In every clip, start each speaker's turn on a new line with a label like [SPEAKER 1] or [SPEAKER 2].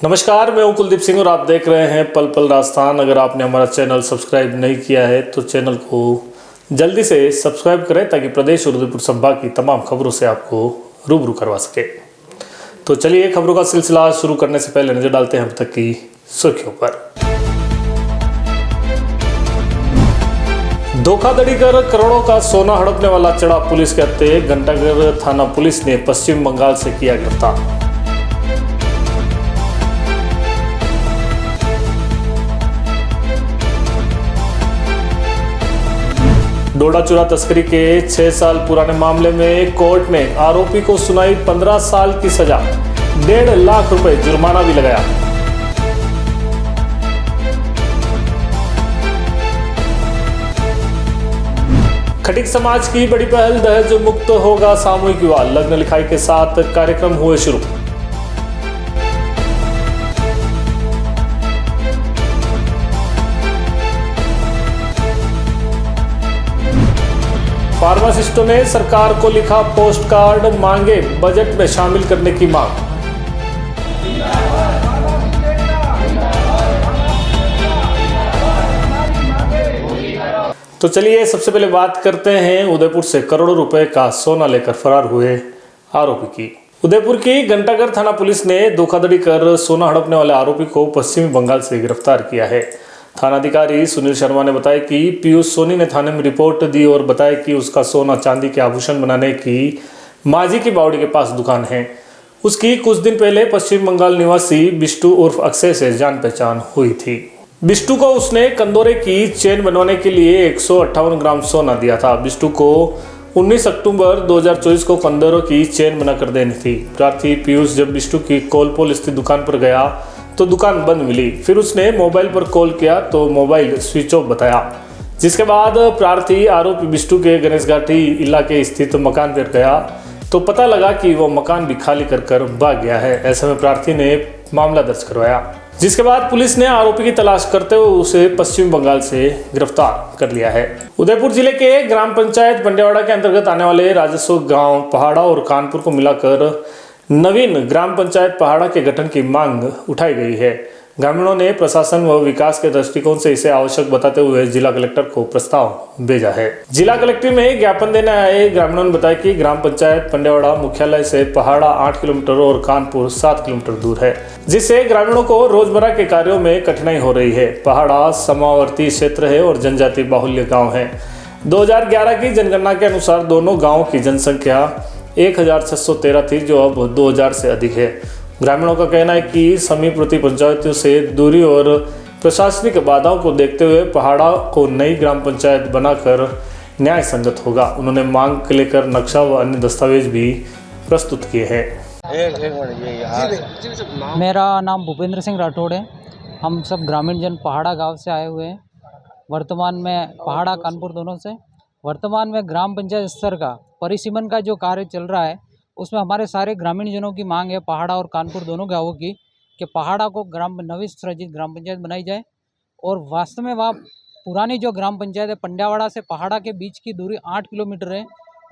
[SPEAKER 1] नमस्कार, मैं हूं कुलदीप सिंह और आप देख रहे हैं पल पल राजस्थान। अगर आपने हमारा चैनल सब्सक्राइब नहीं किया है तो चैनल को जल्दी से सब्सक्राइब करें ताकि प्रदेश और उदयपुर संभाग की तमाम खबरों से आपको रूबरू करवा सके। तो चलिए खबरों का सिलसिला शुरू करने से पहले नजर डालते हैं अब तक की सुर्खियों पर। धोखाधड़ी कर करोड़ों का सोना हड़पने वाला चढ़ा पुलिस के हत्थे। घंटाघर थाना पुलिस ने पश्चिम बंगाल से किया गिरफ्तार। डोडा चूरा तस्करी के 6 साल पुराने मामले में कोर्ट ने आरोपी को सुनाई 15 साल की सजा, 1.5 लाख रुपए जुर्माना भी लगाया। खटीक समाज की बड़ी पहल, दहेज मुक्त होगा सामूहिक विवाह। लग्न लिखाई के साथ कार्यक्रम हुए शुरू। फार्मासिस्टों ने सरकार को लिखा पोस्ट कार्ड, मांगे बजट में शामिल करने की मांग। तो चलिए सबसे पहले बात करते हैं उदयपुर से करोड़ों रुपए का सोना लेकर फरार हुए आरोपी की। उदयपुर की घंटाघर थाना पुलिस ने धोखाधड़ी कर सोना हड़पने वाले आरोपी को पश्चिमी बंगाल से गिरफ्तार किया है। थानाधिकारी सुनील शर्मा ने बताया कि पीयूष सोनी ने थाने में रिपोर्ट दी और बताया कि उसका सोना चांदी के आभूषण बनाने की माझी की बावड़ी के पास दुकान है। उसकी कुछ दिन पहले पश्चिम बंगाल निवासी बिष्टू उर्फ अक्षय से जान पहचान हुई थी। बिष्टू को उसने कंदोरे की चेन बनवाने के लिए 158 ग्राम सोना दिया था। बिष्टू को 19 अक्टूबर 2024 को कंदोरे की चेन बनाकर देनी थी। प्रार्थी पीयूष जब बिष्टू की कोलपोल स्थित दुकान पर गया तो दुकान बंद मिली। फिर उसने मोबाइल पर कॉल किया तो मोबाइल स्विच ऑफ बताया, जिसके बाद प्रार्थी आरोपी बिष्टू के गणेश घाटी इलाके स्थित मकान पर गया तो पता लगा कि वो मकान भी खाली कर भाग गया है। ऐसे में प्रार्थी ने मामला दर्ज करवाया, जिसके बाद पुलिस ने आरोपी की तलाश करते हुए उसे पश्चिम बंगाल से गिरफ्तार कर लिया है। उदयपुर जिले के ग्राम पंचायत पंड्यावाड़ा के अंतर्गत आने वाले राजस्व गांव पहाड़ा और कानपुर को मिलाकर नवीन ग्राम पंचायत पहाड़ा के गठन की मांग उठाई गई है। ग्रामीणों ने प्रशासन व विकास के दृष्टिकोण से इसे आवश्यक बताते हुए जिला कलेक्टर को प्रस्ताव भेजा है। जिला कलेक्टर में ज्ञापन देने आए ग्रामीणों ने बताया कि ग्राम पंचायत पंड्यावाड़ा मुख्यालय से पहाड़ा 8 किलोमीटर और कानपुर 7 किलोमीटर दूर है, जिससे ग्रामीणों को रोजमर्रा के कार्यों में कठिनाई हो रही है। पहाड़ा सीमावर्ती क्षेत्र है और जनजाति बाहुल्य गाँव है। 2011 की जनगणना के अनुसार दोनों गाँव की जनसंख्या 1613 थी, जो अब 2000 से अधिक है। ग्रामीणों का कहना है कि समीपवर्ती पंचायतों से दूरी और प्रशासनिक बाधाओं को देखते हुए पहाड़ा को नई ग्राम पंचायत बनाकर न्याय संगत होगा। उन्होंने मांग को लेकर नक्शा व अन्य दस्तावेज भी प्रस्तुत किए हैं।
[SPEAKER 2] मेरा नाम भूपेंद्र सिंह राठौड़ है। हम सब ग्रामीण जन पहाड़ा गांव से आए हुए हैं। वर्तमान में पहाड़ा कानपुर दोनों से वर्तमान में ग्राम पंचायत स्तर का परिसीमन का जो कार्य चल रहा है, उसमें हमारे सारे ग्रामीण जनों की मांग है, पहाड़ा और कानपुर दोनों गांवों की, कि पहाड़ा को नवी सृजित ग्राम पंचायत बनाई जाए। और वास्तव में वहाँ पुरानी जो ग्राम पंचायत है पंड्यावाड़ा से पहाड़ा के बीच की दूरी 8 किलोमीटर है।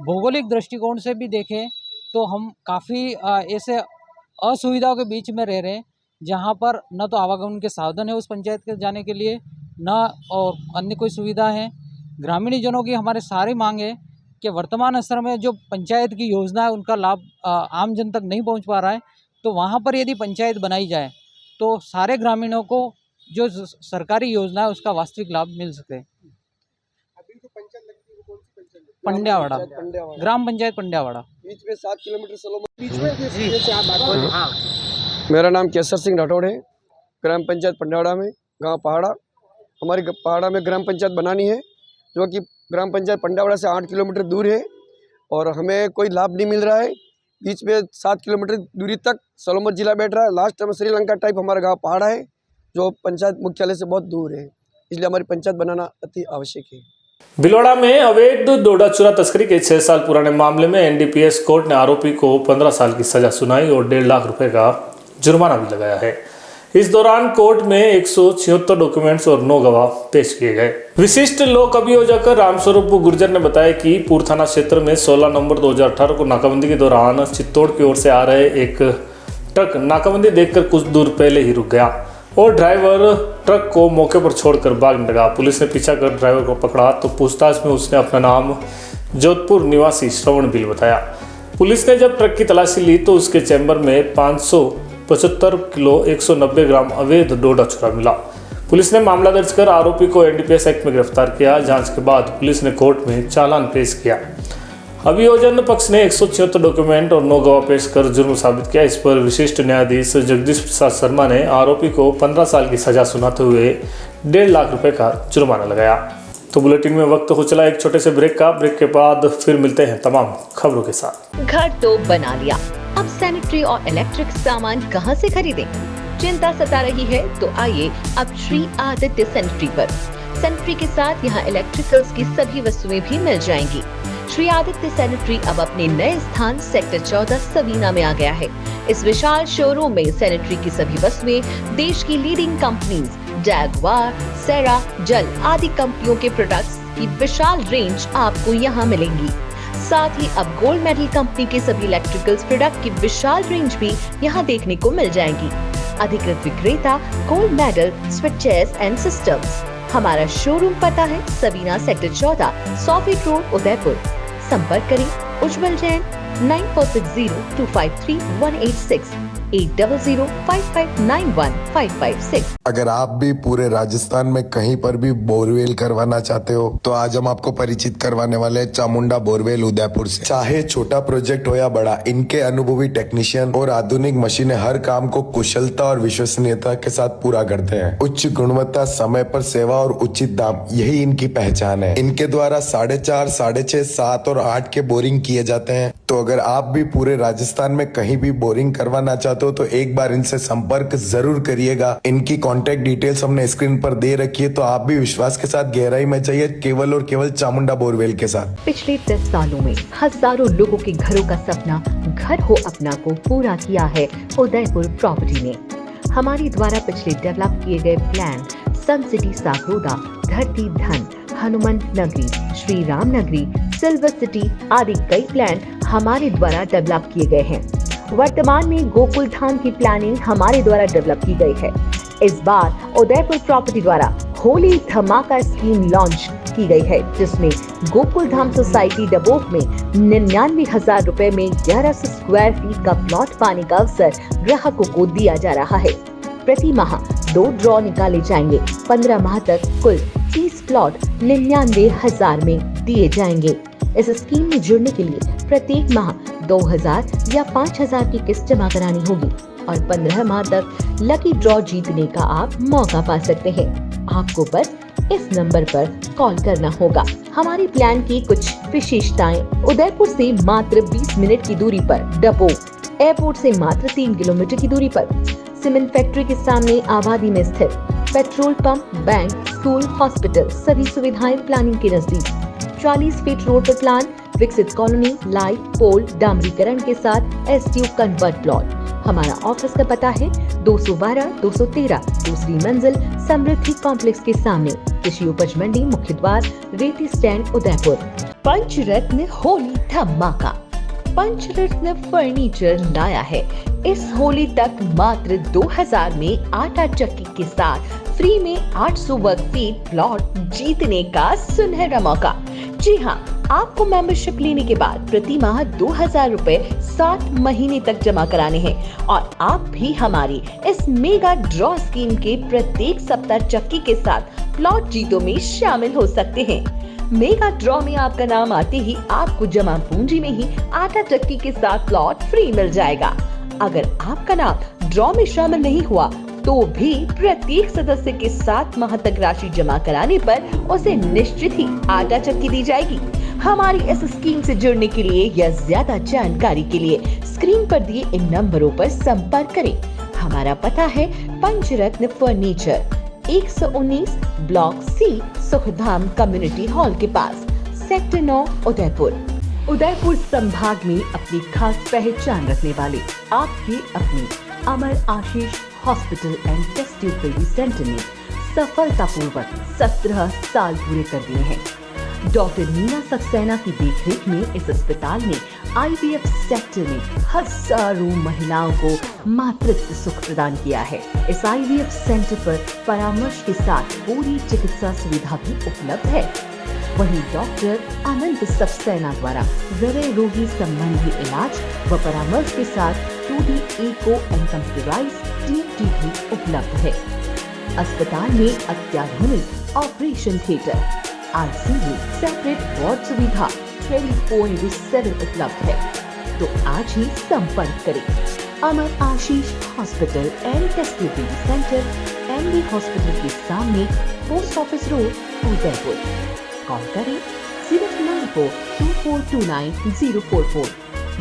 [SPEAKER 2] भौगोलिक दृष्टिकोण से भी देखें तो हम काफ़ी ऐसे असुविधाओं के बीच में रह रहे हैं, जहाँ पर न तो आवागमन के साधन है उस पंचायत के जाने के लिए, न और अन्य कोई सुविधा है। ग्रामीण जनों की हमारे सारी मांग है कि वर्तमान स्तर में जो पंचायत की योजना है उनका लाभ आम जन तक नहीं पहुंच पा रहा है, तो वहां पर यदि पंचायत बनाई जाए तो सारे ग्रामीणों को जो सरकारी योजना है उसका वास्तविक लाभ मिल सके।
[SPEAKER 3] अभी तो पंचायत लगती है, कौन सी पंचायत?
[SPEAKER 2] पंड्यावाड़ा ग्राम पंचायत पंड्यावाड़ा,
[SPEAKER 3] बीच में 7 किलोमीटर बीच में। हाँ, मेरा नाम केसर सिंह राठौड़ है। ग्राम पंचायत पंड्यावाड़ा में, गाँव पहाड़ा। हमारी पहाड़ा में ग्राम पंचायत बनानी है, जो कि ग्राम पंचायत पंड्यावाड़ा से 8 किलोमीटर दूर है और हमें कोई लाभ नहीं मिल रहा है। बीच में 7 किलोमीटर दूरी तक सोलमत जिला बैठ रहा है। लास्ट में श्रीलंका टाइप हमारा गांव पहाड़ा है, जो पंचायत मुख्यालय से बहुत दूर है, इसलिए हमारी पंचायत बनाना अति आवश्यक है।
[SPEAKER 1] भिलवाड़ा में अवैध डोडा चूरा तस्करी के 6 साल पुराने मामले में एनडीपीएस कोर्ट ने आरोपी को 15 साल की सजा सुनाई और 1.5 लाख रुपए का जुर्माना भी लगाया है। इस दौरान कोर्ट में 176 डॉक्यूमेंट्स और 9 गवाह पेश किए गए। विशिष्ट लोक अभियोजक रामस्वरूप गुर्जर ने बताया कि पूर्व थाना क्षेत्र में 16 नवंबर 2018 को नाकाबंदी के दौरान चित्तौड़ की ओर से आ रहे एक ट्रक नाकाबंदी देखकर कुछ दूर पहले ही रुक गया और ड्राइवर ट्रक को मौके पर छोड़कर भागने लगा। पुलिस ने पीछा कर ड्राइवर को पकड़ा तो पूछताछ में उसने अपना नाम जोधपुर निवासी श्रवण बिल बताया। पुलिस ने जब ट्रक की तलाशी ली तो उसके चैम्बर में 575 किलो 190 ग्राम अवैध डोडा छुरा मिला। पुलिस ने मामला दर्ज कर आरोपी को एनडीपीएस एक्ट में गिरफ्तार किया। जांच के बाद पुलिस ने कोर्ट में चालान पेश किया। अभियोजन पक्ष ने 176 डॉक्यूमेंट और 9 गवाह पेश कर जुर्म साबित किया। इस पर विशिष्ट न्यायाधीश जगदीश प्रसाद शर्मा ने आरोपी को 15 साल की सजा सुनाते हुए 1.5 लाख रुपए का जुर्माना लगाया। तो बुलेटिन में वक्त हो चला एक छोटे से ब्रेक का। ब्रेक के बाद फिर मिलते हैं तमाम खबरों के साथ।
[SPEAKER 4] घर तो बना लिया, अब सैनिटरी और इलेक्ट्रिक सामान कहां से खरीदें? चिंता सता रही है तो आइए अब श्री आदित्य सैनिटरी पर। सैनिटरी के साथ यहाँ इलेक्ट्रिकल्स की सभी वस्तुएं भी मिल जाएंगी। श्री आदित्य सैनिटरी अब अपने नए स्थान सेक्टर 14 सवीना में आ गया है। इस विशाल शोरूम में सैनिटरी की सभी वस्तुएं देश की लीडिंग कंपनीज जैगवार, सेरा, जल आदि कंपनियों के प्रोडक्ट्स की विशाल रेंज आपको यहाँ मिलेंगी। साथ ही अब गोल्ड मेडल कंपनी के सभी इलेक्ट्रिकल्स प्रोडक्ट की विशाल रेंज भी यहाँ देखने को मिल जाएंगी। अधिकृत विक्रेता gold medal switches and systems. हमारा शोरूम पता है Savina sector 14 100 feet road Udaipur. संपर्क करें उज्जवल जैन 9460253186 8005591556।
[SPEAKER 5] अगर आप भी पूरे राजस्थान में कहीं पर भी बोरवेल करवाना चाहते हो तो आज हम आपको परिचित करवाने वाले हैं चामुंडा बोरवेल उदयपुर से। चाहे छोटा प्रोजेक्ट हो या बड़ा, इनके अनुभवी टेक्नीशियन और आधुनिक मशीनें हर काम को कुशलता और विश्वसनीयता के साथ पूरा करते हैं। उच्च गुणवत्ता, समय पर सेवा और उचित दाम, यही इनकी पहचान है। इनके द्वारा 4.5, 6.5, 7 और 8 के बोरिंग किए जाते हैं। तो अगर आप भी पूरे राजस्थान में कहीं भी बोरिंग करवाना चाहते हो तो एक बार इनसे संपर्क जरूर करिएगा। इनकी कॉन्टेक्ट डिटेल्स हमने स्क्रीन पर दे रखी है, तो आप भी विश्वास के साथ गहराई में चाहिए केवल और केवल चामुंडा बोरवेल के साथ।
[SPEAKER 4] पिछले 10 सालों में हजारों लोगों के घरों का सपना घर हो अपना को पूरा किया है उदयपुर प्रॉपर्टी ने। हमारे द्वारा पिछले डेवलप किए गए प्लान सन सिटी सागरोदा, धरती धन, हनुमान नगरी, श्री राम नगरी, सिल्वर सिटी आदि कई प्लान हमारे द्वारा डेवलप किए गए हैं। वर्तमान में गोकुल धाम की प्लानिंग हमारे द्वारा डेवलप की गई है। इस बार उदयपुर प्रॉपर्टी द्वारा होली धमाका स्कीम लॉन्च की गई है, जिसमें गोकुल धाम सोसाइटी डबोक में 99,000 रुपए में 1100 स्क्वायर फीट का प्लॉट पाने का अवसर ग्राहकों को दिया जा रहा है। प्रति माह 2 ड्रॉ निकाले जाएंगे। 15 माह तक कुल 30 प्लॉट 99,000 में दिए जाएंगे। इस स्कीम में जुड़ने के लिए प्रत्येक माह 2,000 या 5,000 की किस्त जमा करानी होगी और 15 माह तक लकी ड्रॉ जीतने का आप मौका पा सकते हैं। आपको बस इस नंबर पर कॉल करना होगा। हमारी प्लान की कुछ विशेषताएं: उदयपुर से मात्र 20 मिनट की दूरी पर डबोक, एयरपोर्ट से मात्र 3 किलोमीटर की दूरी पर, सीमेंट फैक्ट्री के सामने आबादी में स्थित, petrol pump, bank, school, hospital सभी सुविधाएं प्लानिंग के नजदीक, 40 फीट रोड पर प्लान, विकसित कॉलोनी, लाइट पोल, डामरीकरण के साथ एसटीयू कन्वर्ट प्लॉट। हमारा ऑफिस का पता है 212-213 दूसरी मंजिल, समृद्धि कॉम्प्लेक्स के सामने, कृषि उपज मंडी, मुख्य द्वार, रेती स्टैंड, उदयपुर। पंचरत्न होली धमाका। पंचरत्न फर्नीचर लाया है इस होली तक मात्र 2000 में आटा चक्की के साथ फ्री में 800 वर्ग फीट प्लॉट जीतने का सुनहरा मौका। जी हाँ, आपको मेंबरशिप लेने के बाद प्रति माह 2000 रुपए 7 महीने तक जमा कराने हैं और आप भी हमारी इस मेगा ड्रॉ स्कीम के प्रत्येक सप्ताह चक्की के साथ प्लॉट जीतों में शामिल हो सकते हैं। मेगा ड्रॉ में आपका नाम आते ही आपको जमा पूंजी में ही आटा चक्की के साथ प्लॉट फ्री मिल जाएगा। अगर आपका नाम ड्रॉ में शामिल नहीं हुआ तो भी प्रत्येक सदस्य के 7 माह तक राशि जमा कराने पर उसे निश्चित ही आटा चक्की दी जाएगी। हमारी इस स्कीम से जुड़ने के लिए या ज्यादा जानकारी के लिए स्क्रीन पर दिए इन नंबरों पर संपर्क करें। हमारा पता है Panchratna furniture, 119 block C, Sukhdham community hall के पास, सेक्टर 9, उदयपुर। उदयपुर संभाग में अपनी खास पहचान रखने वाले आपके अपने Amar Ashish hospital and test tube baby centre ने सफलतापूर्वक 17 साल पूरे कर दिए हैं। डॉक्टर मीना सक्सेना की देखरेख में इस अस्पताल में IVF सेक्टर में हजारों महिलाओं को मातृत्व सुख प्रदान किया है। इस IVF सेंटर पर परामर्श के साथ पूरी चिकित्सा सुविधा भी उपलब्ध है। वहीं डॉक्टर अनंत सक्सेना द्वारा हृदय रोगी संबंधी इलाज व परामर्श के साथ 2D echo and computerised TFT भी उपलब्ध है। अस्पताल में अत्याधुनिक operation theatre, ICU, separate ward सुविधा 24/7 उपलब्ध है। तो आज ही संपर्क करें। Amar Ashish hospital and test centre, MD hospital के सामने, post office road, Udaipur. Call करें 0942429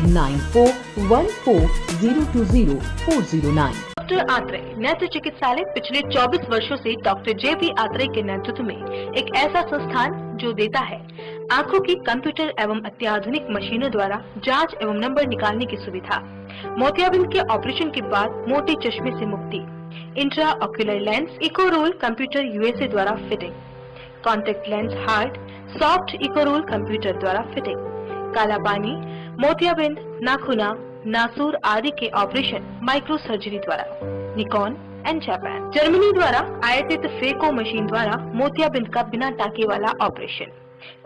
[SPEAKER 4] 9414020409।
[SPEAKER 6] डॉक्टर आत्रेय नेत्र चिकित्सालय पिछले 24 वर्षों से डॉक्टर JP आत्रेय के नेतृत्व में एक ऐसा संस्थान जो देता है आंखों की कंप्यूटर एवं अत्याधुनिक मशीनों द्वारा जांच एवं नंबर निकालने की सुविधा, मोतियाबिंद के ऑपरेशन के बाद मोटे चश्मे से मुक्ति, इंट्रा ऑक्यूलर लेंस, इको रोल कंप्यूटर USA द्वारा fitting, contact lens hard, soft इको रोल कंप्यूटर द्वारा फिटिंग, काला पानी, मोतियाबिंद, नाखूना, नासूर आदि के ऑपरेशन माइक्रो सर्जरी द्वारा, निकॉन एंड जापान, जर्मनी द्वारा आयातित फेको मशीन द्वारा मोतियाबिंद का बिना टाके वाला ऑपरेशन,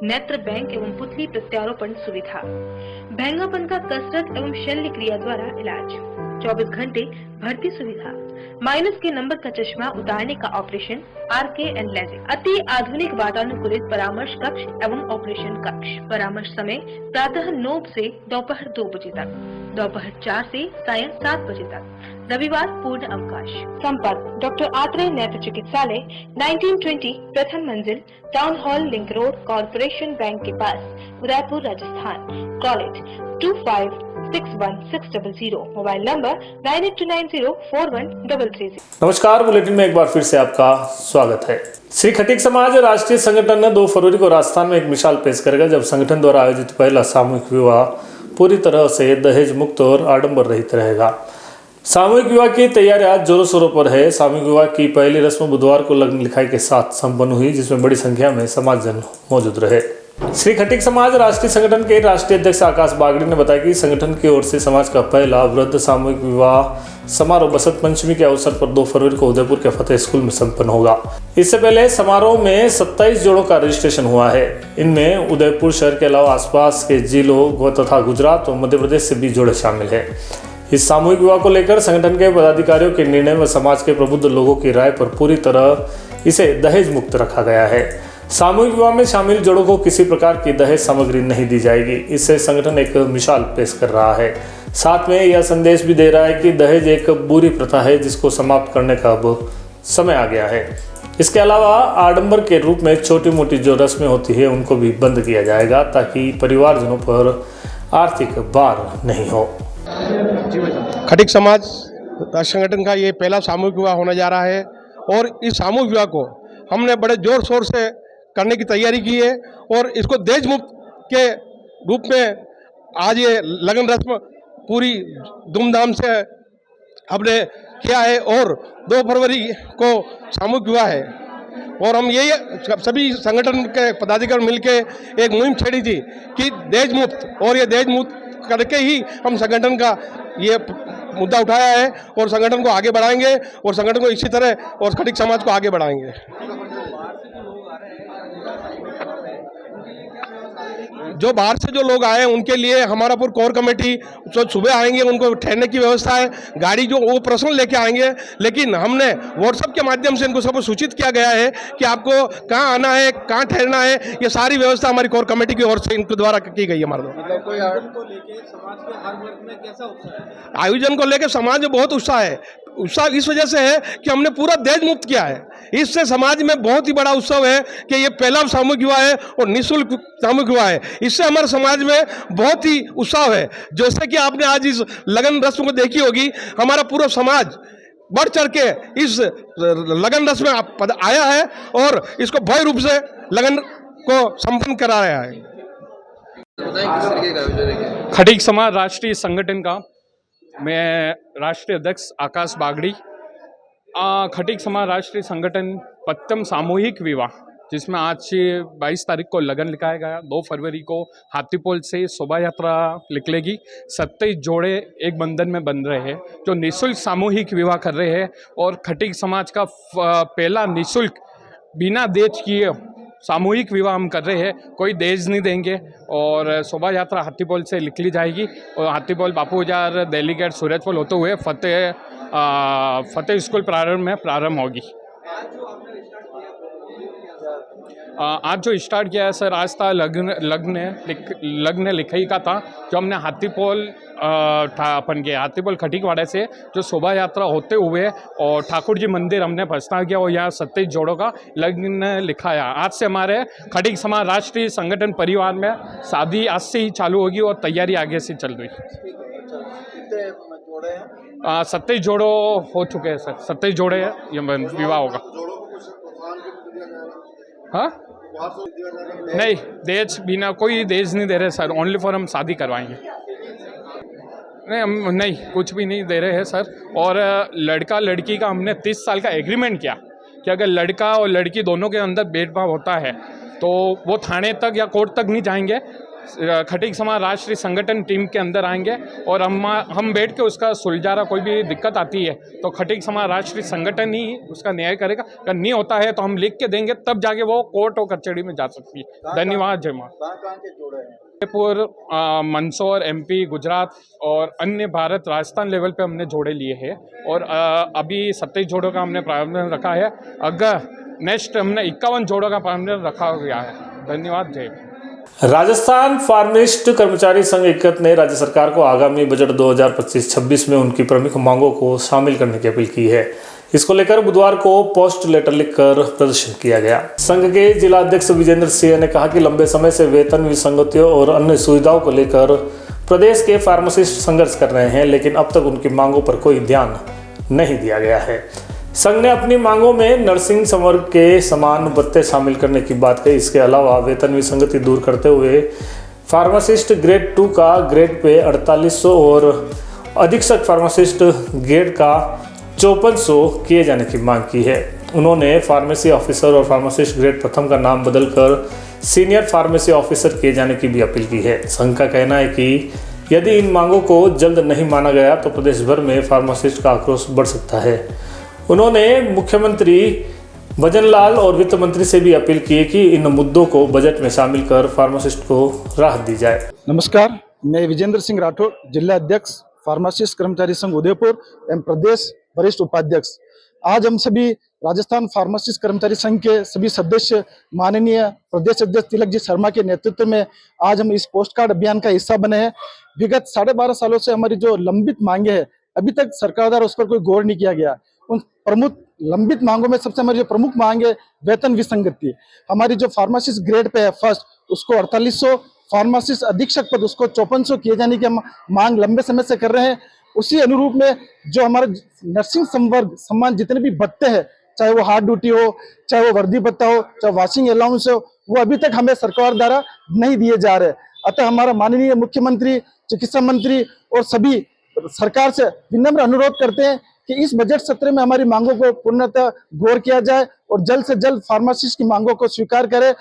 [SPEAKER 6] नेत्र बैंक एवं पुतली प्रत्यारोपण सुविधा, भैंगापन का कसरत एवं शल्य क्रिया द्वारा इलाज, 24 घंटे भर्ती सुविधा, माइनस के नंबर का चश्मा उतारने का ऑपरेशन, RK एंड लेजिक, अति आधुनिक वातानुकूलित परामर्श कक्ष एवं ऑपरेशन कक्ष। परामर्श समय प्रातः 9 से दोपहर 2 बजे तक, दोपहर 4 से सायं 7 बजे तक, रविवार पूर्ण अवकाश। संपर्क डॉक्टर आत्रेय नेत्र चिकित्सालय 1920 प्रथम मंजिल, town hall, link road, corporation bank के पास, Udaipur, Rajasthan. College 256160, mobile number 9829041330।
[SPEAKER 1] नमस्कार, बुलेटिन में एक बार फिर से आपका स्वागत है। श्री खटीक समाज राष्ट्रीय संगठन ने 2 फरवरी को राजस्थान में एक मिसाल पेश करेगा जब संगठन द्वारा आयोजित पहला सामूहिक विवाह पूरी तरह से दहेज मुक्त और आडंबर रहित रहेगा। सामूहिक विवाह की तैयारियां जोरों शोरों पर है। सामूहिक विवाह की पहली रस्म बुधवार को लग्न लिखाई के साथ संपन्न हुई, जिसमें बड़ी संख्या में समाजजन मौजूद रहे। श्री खटीक समाज राष्ट्रीय संगठन के राष्ट्रीय अध्यक्ष आकाश बागड़ी ने बताया कि संगठन की ओर से समाज का पहला वृद्ध सामूहिक विवाह समारोह बसंत पंचमी के अवसर पर 2 फरवरी को उदयपुर के फतेह स्कूल में संपन्न होगा। इससे पहले समारोह में 27 जोड़ों का रजिस्ट्रेशन हुआ है। इनमें उदयपुर शहर के अलावा आसपास के जिलों तथा गुजरात और मध्य प्रदेश से भी जोड़े शामिल है। इस सामूहिक विवाह को लेकर संगठन के पदाधिकारियों के निर्णय व समाज के प्रबुद्ध लोगों की राय पर पूरी तरह इसे दहेज मुक्त रखा गया है। सामूहिक विवाह में शामिल जोड़ों को किसी प्रकार की दहेज सामग्री नहीं दी जाएगी। इससे संगठन एक मिसाल पेश कर रहा है। साथ में यह संदेश भी दे रहा है कि दहेज एक बुरी प्रथा है जिसको समाप्त करने का अब समय आ गया है। इसके अलावा आडंबर के रूप में छोटी मोटी जो रस्में होती है उनको भी बंद किया जाएगा ताकि परिवारजनों पर आर्थिक भार नहीं हो।
[SPEAKER 7] खटीक समाज संगठन का ये पहला सामूहिक विवाह होने जा रहा है और इस सामूहिक विवाह को हमने बड़े जोर शोर से करने की तैयारी की है और इसको दहेज मुक्त के रूप में आज ये लगन रस्म पूरी धूमधाम से हमने किया है और 2 फरवरी को सामूहिक विवाह है। और हम यही सभी संगठन के पदाधिकारी मिलकर एक मुहिम छेड़ी थी कि दहेज मुक्त, और ये दहेज मुक्त करके ही हम संगठन का ये मुद्दा उठाया है और संगठन को आगे बढ़ाएंगे और संगठन को इसी तरह और खटीक समाज को आगे बढ़ाएंगे। जो बाहर से जो लोग आए हैं उनके लिए हमारा पूरी कोर कमेटी जो सुबह आएंगे उनको ठहरने की व्यवस्था है, गाड़ी जो वो पर्सनल लेके आएंगे, लेकिन हमने व्हाट्सएप के माध्यम से इनको सबको सूचित किया गया है कि आपको कहाँ आना है, कहाँ ठहरना है, ये सारी व्यवस्था हमारी कोर कमेटी की ओर से इनके द्वारा की गई है। हमारे आयोजन को लेकर समाज में बहुत उत्साह है। उत्साह इस वजह से है कि हमने पूरा दहेज मुक्त किया है। इससे समाज में बहुत ही बड़ा उत्सव है कि ये पहला सामूहिक विवाह है और निःशुल्क सामूहिक विवाह है। इससे हमारे समाज में बहुत ही उत्साह है। जैसे कि आपने आज इस लगन रस्म को देखी होगी, हमारा पूरा समाज बढ़ चढ़ के इस लगन रस्म में आया है और इसको भव्य रूप से लगन को संपन्न करा रहा है।
[SPEAKER 8] खटीक समाज राष्ट्रीय संगठन का मैं राष्ट्रीय अध्यक्ष आकाश बागड़ी। खटीक समाज राष्ट्रीय संगठन 5म सामूहिक विवाह जिसमें आज 22 तारीख को लगन लिखाया गया। 2 फरवरी को हाथीपोल से शोभा यात्रा निकलेगी। 27 जोड़े एक बंधन में बन रहे हैं जो निःशुल्क सामूहिक विवाह कर रहे हैं और खटीक समाज का पहला निःशुल्क बिना दहेज किए सामूहिक विवाह हम कर रहे हैं। कोई दहेज नहीं देंगे और शोभा यात्रा हाथीपोल से निकली जाएगी और हाथीपोल बापू बाजार, दिल्ली गेट, सूरजपोल होते हुए फतेह स्कूल प्रारंभ में प्रारंभ होगी। आज जो स्टार्ट किया है सर, आज था लग्न लिखाई का था जो हमने हाथीपोल अपन के हाथीपोल खटीकवाड़े से जो शोभा यात्रा होते हुए और ठाकुर जी मंदिर हमने प्रस्थान किया और यहाँ 27 जोड़ों का लग्न लिखाया। आज से हमारे खटीक समाज राष्ट्रीय संगठन परिवार में शादी आज से ही चालू होगी और तैयारी आगे से चल रही। 27 जोड़ों हो चुके हैं सर, 27 जोड़े ये विवाह होगा। हाँ नहीं, दहेज बिना कोई दहेज नहीं दे रहे सर, ओनली फॉर हम शादी करवाएंगे। नहीं हम नहीं कुछ भी नहीं दे रहे हैं सर। और लड़का लड़की का हमने 30 साल का एग्रीमेंट किया कि अगर लड़का और लड़की दोनों के अंदर भेदभाव होता है तो वो थाने तक या कोर्ट तक नहीं जाएंगे, खटीक समाज राष्ट्रीय संगठन टीम के अंदर आएंगे और हम बैठ के उसका सुलझारा। कोई भी दिक्कत आती है तो खटीक समाज राष्ट्रीय संगठन ही उसका न्याय करेगा। अगर नहीं होता है तो हम लिख के देंगे, तब जाके वो कोर्ट और कचहरी में जा सकती है। धन्यवाद। जय मां। जयपुर, मंदसौर, MP, गुजरात और अन्य भारत, राजस्थान लेवल पे हमने जोड़े लिए हैं और अभी 27 जोड़ों का हमने प्रारंभ रखा है। अगर नेक्स्ट हमने 51 जोड़ों का प्रारंभ रखा गया है। धन्यवाद। जय।
[SPEAKER 1] राजस्थान फार्मिस्ट कर्मचारी संघ एकत ने राज्य सरकार को आगामी बजट 2025-26 में उनकी प्रमुख मांगों को शामिल करने की अपील की है। इसको लेकर बुधवार को पोस्ट लेटर लिखकर प्रदर्शन किया गया। संघ के जिला अध्यक्ष विजेंद्र सिंह ने कहा कि लंबे समय से वेतन विसंगतियों और अन्य सुविधाओं को लेकर प्रदेश के फार्मासिस्ट संघर्ष कर रहे हैं, लेकिन अब तक उनकी मांगों पर कोई ध्यान नहीं दिया गया है। संघ ने अपनी मांगों में नर्सिंग संवर्ग के समान भत्ते शामिल करने की बात कही। इसके अलावा वेतन विसंगति दूर करते हुए फार्मासिस्ट ग्रेड 2 का ग्रेड पे 4800 और अधीक्षक फार्मासिस्ट ग्रेड का 5400 किए जाने की मांग की है। उन्होंने फार्मेसी ऑफिसर और फार्मासिस्ट ग्रेड प्रथम का नाम बदलकर सीनियर फार्मेसी ऑफिसर किए जाने की भी अपील की है। संघ का कहना है कि यदि इन मांगों को जल्द नहीं माना गया तो प्रदेश भर में फार्मासिस्ट का आक्रोश बढ़ सकता है। उन्होंने मुख्यमंत्री भजनलाल और वित्त मंत्री से भी अपील की कि इन मुद्दों को बजट में शामिल कर फार्मासिस्ट को राहत दी जाए।
[SPEAKER 9] नमस्कार, मैं विजेंद्र सिंह राठौड़, जिला अध्यक्ष फार्मासिस्ट कर्मचारी संघ उदयपुर एवं प्रदेश वरिष्ठ उपाध्यक्ष। आज हम सभी राजस्थान फार्मासिस्ट कर्मचारी संघ के सभी सदस्य माननीय प्रदेश अध्यक्ष तिलक जी शर्मा के नेतृत्व में आज हम इस पोस्ट कार्ड अभियान का हिस्सा बने हैं। विगत 12.5 सालों से हमारी जो लंबित मांगे हैं, अभी तक सरकार द्वारा उस पर कोई गौर नहीं किया गया। उन प्रमुख लंबित मांगों में सबसे हमारी जो प्रमुख मांग है वेतन विसंगति। हमारी जो फार्मासिस्ट ग्रेड पे है फर्स्ट, उसको 4800, फार्मासिस्ट अधीक्षक पद उसको 5400 किए जाने की हम मांग लंबे समय से कर रहे हैं। उसी अनुरूप में जो हमारे नर्सिंग संवर्ग सम्मान जितने भी भत्ते हैं, चाहे वो हार्ड ड्यूटी हो, चाहे वो वर्दी भत्ता हो, चाहे वाशिंग अलाउंस हो, वो अभी तक हमें सरकार द्वारा नहीं दिए जा रहे। अतः हमारा माननीय मुख्यमंत्री, चिकित्सा मंत्री और सभी सरकार से विनम्र अनुरोध करते हैं कि इस बजट सत्र में हमारी मांगों को पूर्णतः गौर किया जाए और जल्द से जल्द फार्मासिस्ट की मांगों को स्वीकार करें।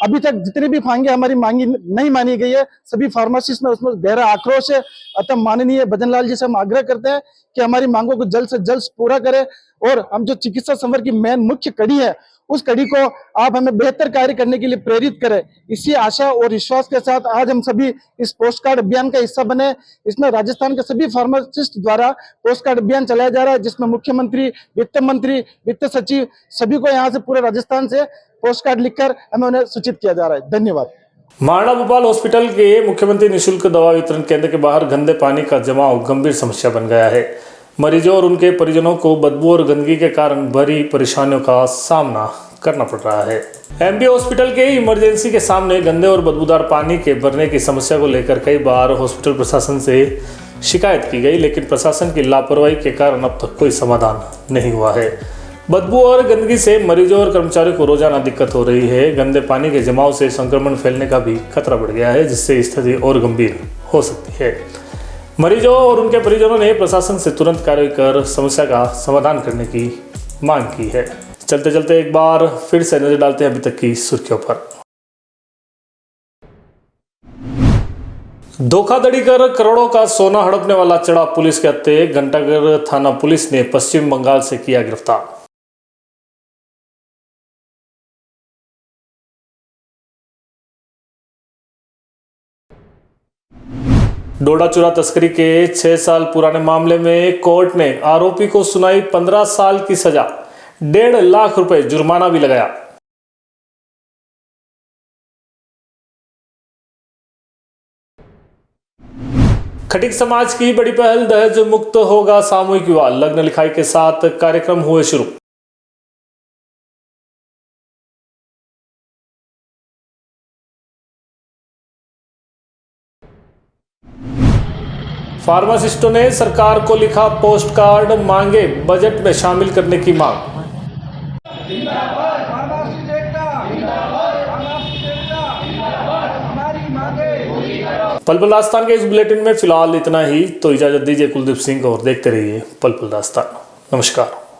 [SPEAKER 9] अभी तक जितनी भी मांगे हमारी मांगी नहीं मानी गई है, सभी फार्मासिस्ट में उसमें गहरा आक्रोश है। अतः माननीय भजनलाल जी से हम आग्रह करते हैं कि हमारी मांगों को जल्द से जल्द पूरा करें और हम जो चिकित्सा संवर्ग की मेन मुख्य कड़ी है, उस कड़ी को आप हमें बेहतर कार्य करने के लिए प्रेरित करें। इसी आशा और विश्वास के साथ आज हम सभी इस पोस्ट कार्ड अभियान का हिस्सा बने। इसमें राजस्थान के सभी फार्मासिस्ट द्वारा पोस्ट कार्ड अभियान चलाया जा रहा है, जिसमें मुख्यमंत्री, वित्त मंत्री, वित्त सचिव सभी को यहाँ से पूरे राजस्थान से पोस्ट कार्ड लिखकर हमें उन्हें सूचित किया जा रहा है। धन्यवाद।
[SPEAKER 1] महाराणा भोपाल हॉस्पिटल के मुख्यमंत्री निःशुल्क दवा वितरण केंद्र के बाहर गंदे पानी का जमाव गंभीर समस्या बन गया है। मरीजों और उनके परिजनों को बदबू और गंदगी के कारण बड़ी परेशानियों का सामना करना पड़ रहा है। MP हॉस्पिटल के इमरजेंसी के सामने गंदे और बदबूदार पानी के भरने की समस्या को लेकर कई बार हॉस्पिटल प्रशासन से शिकायत की गई, लेकिन प्रशासन की लापरवाही के कारण अब तक कोई समाधान नहीं हुआ है। बदबू और गंदगी से मरीजों और कर्मचारियों को रोजाना दिक्कत हो रही है। गंदे पानी के जमाव से संक्रमण फैलने का भी खतरा बढ़ गया है, जिससे स्थिति और गंभीर हो सकती है। मरीजों और उनके परिजनों ने प्रशासन से तुरंत कार्य कर समस्या का समाधान करने की मांग की है। चलते चलते एक बार फिर से नजर डालते हैं अभी तक की सुर्खियों पर। धोखाधड़ी कर करोड़ों का सोना हड़पने वाला चढ़ा पुलिस के हत्थे घंटाघर थाना पुलिस ने पश्चिम बंगाल से किया गिरफ्तार। डोडा चूरा तस्करी के 6 साल पुराने मामले में कोर्ट ने आरोपी को सुनाई 15 साल की सजा, 1.5 लाख रुपए जुर्माना भी लगाया। खटीक समाज की बड़ी पहल दहेज मुक्त होगा सामूहिक विवाह, लग्न लिखाई के साथ कार्यक्रम हुए शुरू। फार्मासिस्टों ने सरकार को लिखा पोस्ट कार्ड, मांगे बजट में शामिल करने की मांग। पल पल दास्तान के इस बुलेटिन में फिलहाल इतना ही। तो इजाजत दीजिए कुलदीप सिंह और देखते रहिए पल पल दास्तान। नमस्कार।